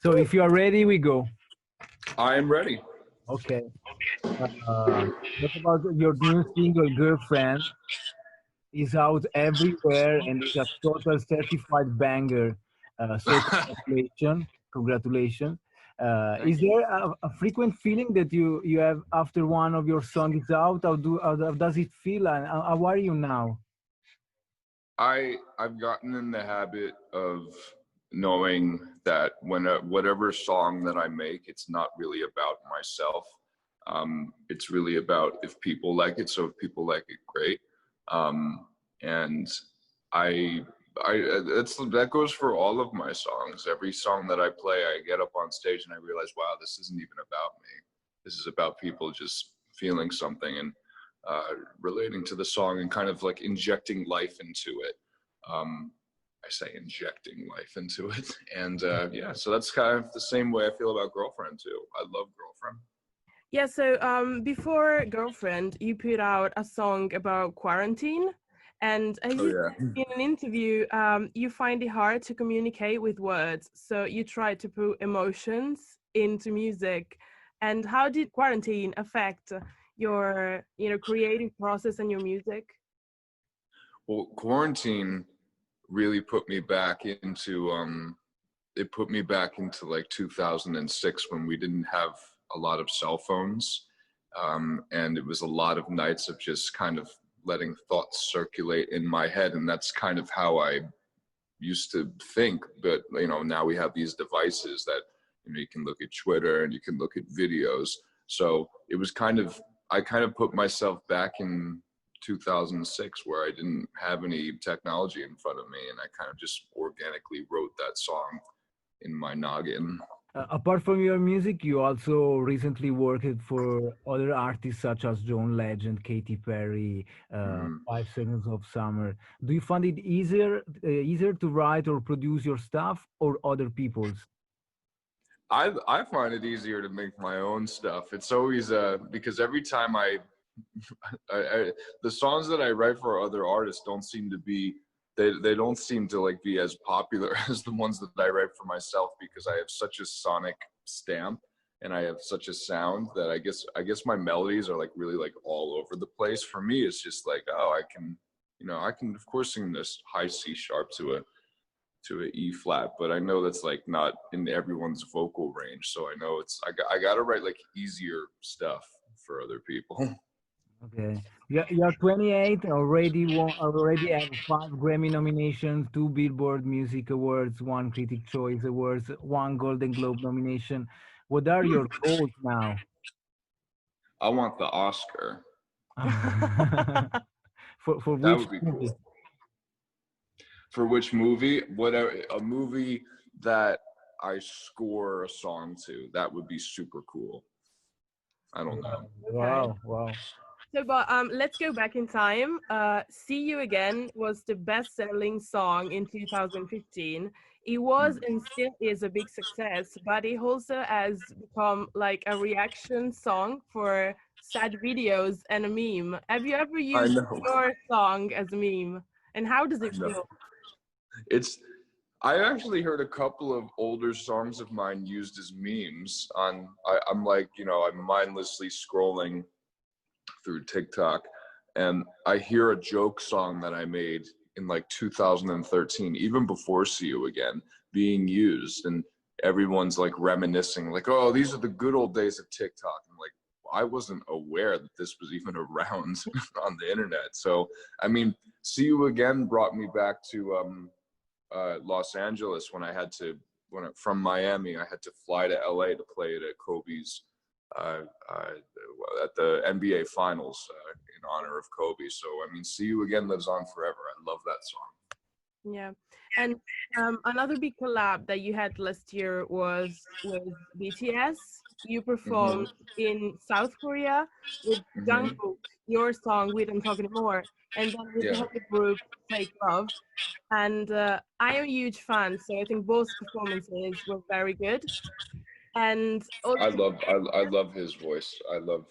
So if you are ready, we go. I am ready. Okay. What about your new single, Girlfriend? Is out everywhere and is a total certified banger. So congratulations. Is there a frequent feeling that you have after one of your songs is out? How does it feel, and how are you now? I've gotten in the habit of knowing that whatever song that I make, it's not really about myself. It's really about if people like it. So if people like it, great. And I that goes for all of my songs. Every song that I play, I get up on stage and I realize, wow, this isn't even about me. This is about people just feeling something and relating to the song and kind of like injecting life into it. I say injecting life into it. And yeah, so that's kind of the same way I feel about Girlfriend too. I love Girlfriend. Yeah, so before Girlfriend, you put out a song about quarantine. And as you said in an interview, you find it hard to communicate with words. So you try to put emotions into music. And how did quarantine affect your creative process and your music? Well, quarantine really put me back into like 2006 when we didn't have a lot of cell phones, and it was a lot of nights of just kind of letting thoughts circulate in my head, and that's kind of how I used to think. But now we have these devices that you can look at Twitter and you can look at videos. So it was I kind of put myself back in 2006 where I didn't have any technology in front of me, and I kind of just organically wrote that song in my noggin. Apart from your music, you also recently worked for other artists such as John Legend, Katy Perry, 5 Seconds of Summer. Do you find it easier to write or produce your stuff or other people's? I find it easier to make my own stuff. It's always because every time the songs that I write for other artists don't seem to be they don't seem to like be as popular as the ones that I write for myself, because I have such a sonic stamp and I have such a sound that I guess my melodies are like really like all over the place. For me, it's just like, oh, I can of course sing this high C sharp to a E flat, but I know that's like not in everyone's vocal range. So I know I got to write like easier stuff for other people. Okay. You're 28, already have 5 Grammy nominations, 2 Billboard Music Awards, 1 Critic Choice Awards, 1 Golden Globe nomination. What are your goals now? I want the Oscar. For That which would be movie? cool. For which movie? A movie that I score a song to. That would be super cool. I don't know. Wow, wow. So, but let's go back in time. "See You Again" was the best-selling song in 2015. It was and still is a big success, but it also has become like a reaction song for sad videos and a meme. Have you ever I used know. your song as a meme? And how does it feel? I actually heard a couple of older songs of mine used as memes on. I'm like, I'm mindlessly scrolling through TikTok, and I hear a joke song that I made in like 2013, even before "See You Again," being used, and everyone's like reminiscing, like, "Oh, these are the good old days of TikTok." I'm like, I wasn't aware that this was even around on the internet. So, I mean, "See You Again" brought me back to Los Angeles from Miami. I had to fly to LA to play it at Kobe's at the NBA Finals in honor of Kobe. So I mean, "See You Again" lives on forever. I love that song. Yeah, and another big collab that you had last year was with BTS. You performed in South Korea with Jungkook, your song "We Don't Talk Anymore," and then with the whole group Fake Love. And I am a huge fan, so I think both performances were very good. And also, I love his voice. I love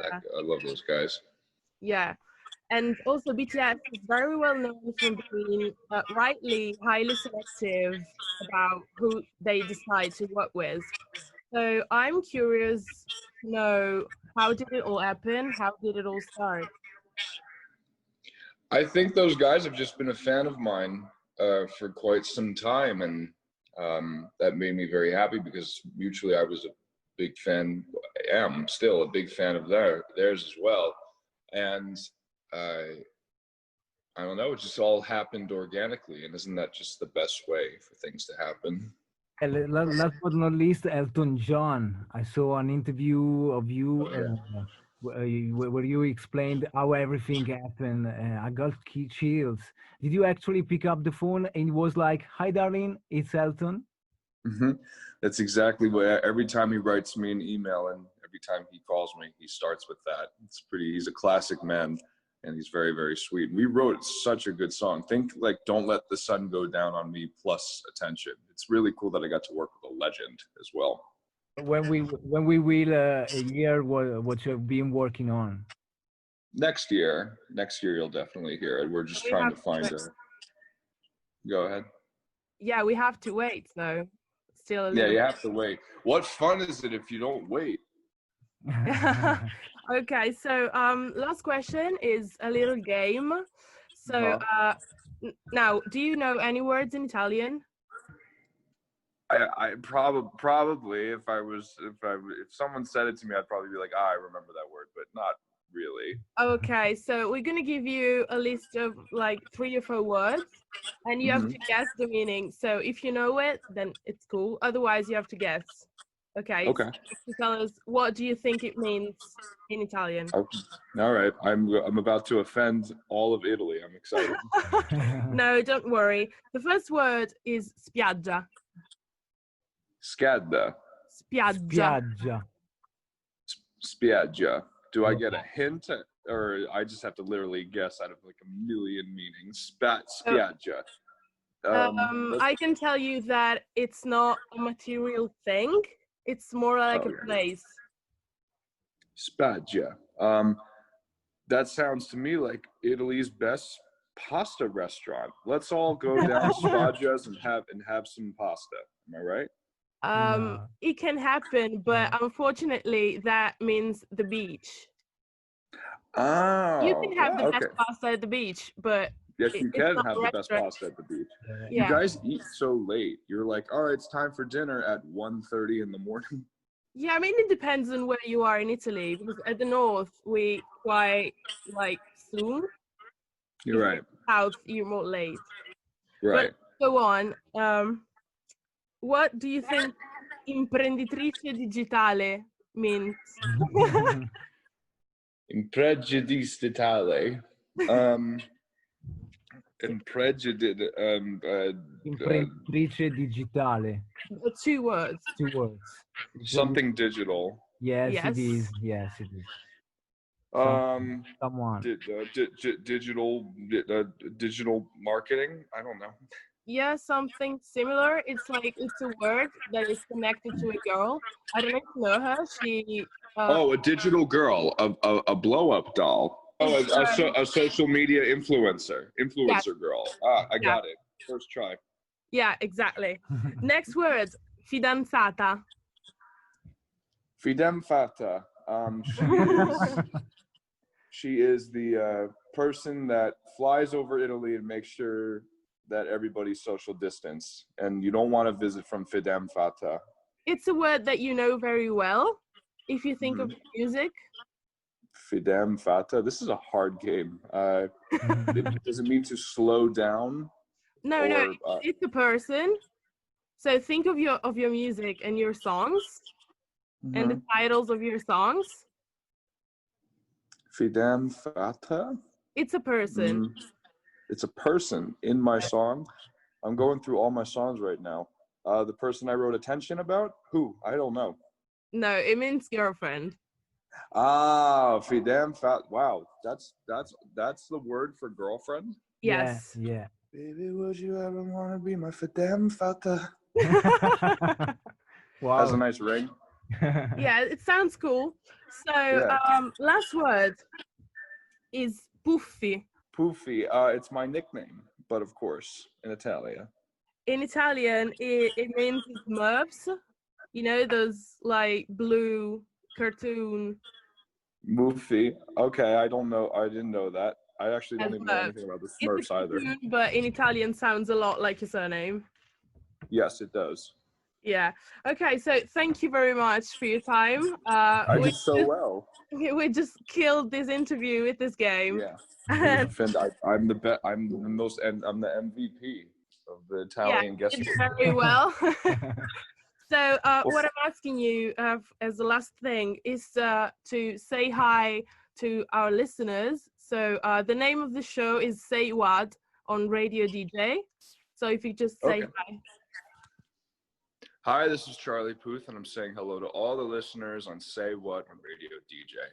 that. I love those guys. yeah. And also BTS is very well known for being rightly highly selective about who they decide to work with. So I'm curious to know, how did it all happen? How did it all start? I think those guys have just been a fan of mine for quite some time, and that made me very happy because mutually I was a big fan, I am still a big fan of theirs as well. And I don't know, it just all happened organically, and isn't that just the best way for things to happen? And last but not least, Elton John. I saw an interview of you Oh yeah. where you explained how everything happened. I got chills. Did you actually pick up the phone and it was like, "Hi, darling, it's Elton"? Hmm. That's exactly what, every time he writes me an email and every time he calls me, he starts with that. He's a classic man, and he's very, very sweet. We wrote such a good song. Think like Don't Let the Sun Go Down on Me plus Attention. It's really cool that I got to work with a legend as well. When we will hear what you've been working on. Next year you'll definitely hear it. We're just trying to find a, go ahead. Yeah, we have to wait though. Still a Yeah, little. you have to wait. What fun is it if you don't wait? Okay, so last question is a little game. So now, do you know any words in Italian? I probably if someone said it to me, I'd probably be like, I remember that word, but not really. Okay, so we're gonna give you a list of like 3 or 4 words, and you have to guess the meaning. So if you know it, then it's cool. Otherwise, you have to guess. Okay. Okay. So you have to tell us, what do you think it means in Italian? Okay. All right. I'm about to offend all of Italy. I'm excited. No, don't worry. The first word is spiaggia. Scadda. Spiaggia. Spiaggia. Spiaggia. Do I get a hint, or I just have to literally guess out of like a million meanings? Spiaggia. I can tell you that it's not a material thing. It's more like a place. Spiaggia. That sounds to me like Italy's best pasta restaurant. Let's all go down Spiaggia's and have some pasta. Am I right? It can happen, but unfortunately that means the beach. Oh, You can have the best okay. pasta at the beach, but Yes, you can have the best restaurant. pasta at the beach. Yeah. You guys eat so late. You're like, all right, it's time for dinner at 1:30 in the morning. Yeah, I mean, it depends on where you are in Italy, because at the north we quite like soon. You're right. South, you're more late. Right. But go on. What do you think imprenditrice digitale means? Imprenditrice. Imprenditrice digitale. 2 words. 2 words. Something digital. Yes, Yes. it is. Yes, it is. Someone. Digital marketing. I don't know. Yeah, something similar. It's like, it's a word that is connected to a girl. I don't know if you know her. She. A digital girl, a blow up doll. Oh, a social media influencer girl. I got it. First try. Yeah, exactly. Next word, fidanzata. Fidanzata. She is the person that flies over Italy and makes sure that everybody's social distance, and you don't want to visit from Fidanzata. It's a word that you know very well if you think of music. Fidanzata. This is a hard game. Does it mean to slow down? No, it's a person. So think of your music and your songs and the titles of your songs. Fidanzata. It's a person. It's a person in my song. I'm going through all my songs right now. The person I wrote Attention about? Who? I don't know. No, it means girlfriend. Ah, fidanzata. Wow, that's the word for girlfriend? Yes. Yeah. Baby, would you ever want to be my fidanzata? Wow. That's a nice ring. Yeah, it sounds cool. So last word is Puffi. Puffy. It's my nickname, but of course in Italian. In Italian, it means Smurfs. You know, those like blue cartoon Muffy. Okay, I don't know. I didn't know that. I actually don't as even know Smurfs. anything about the It's a Smurfs either. cartoon, but in Italian sounds a lot like your surname. Yes, it does. Yeah. Okay, so thank you very much for your time. I did so well. We just killed this interview with this game. Yeah. And I'm the best. I'm the most, and I'm the MVP of the yeah, Italian guest. it's very well. So what I'm asking you as the last thing is to say hi to our listeners. So the name of the show is Say What on Radio DeeJay. So if you just say hi. Hi, this is Charlie Puth, and I'm saying hello to all the listeners on Say What on Radio DeeJay.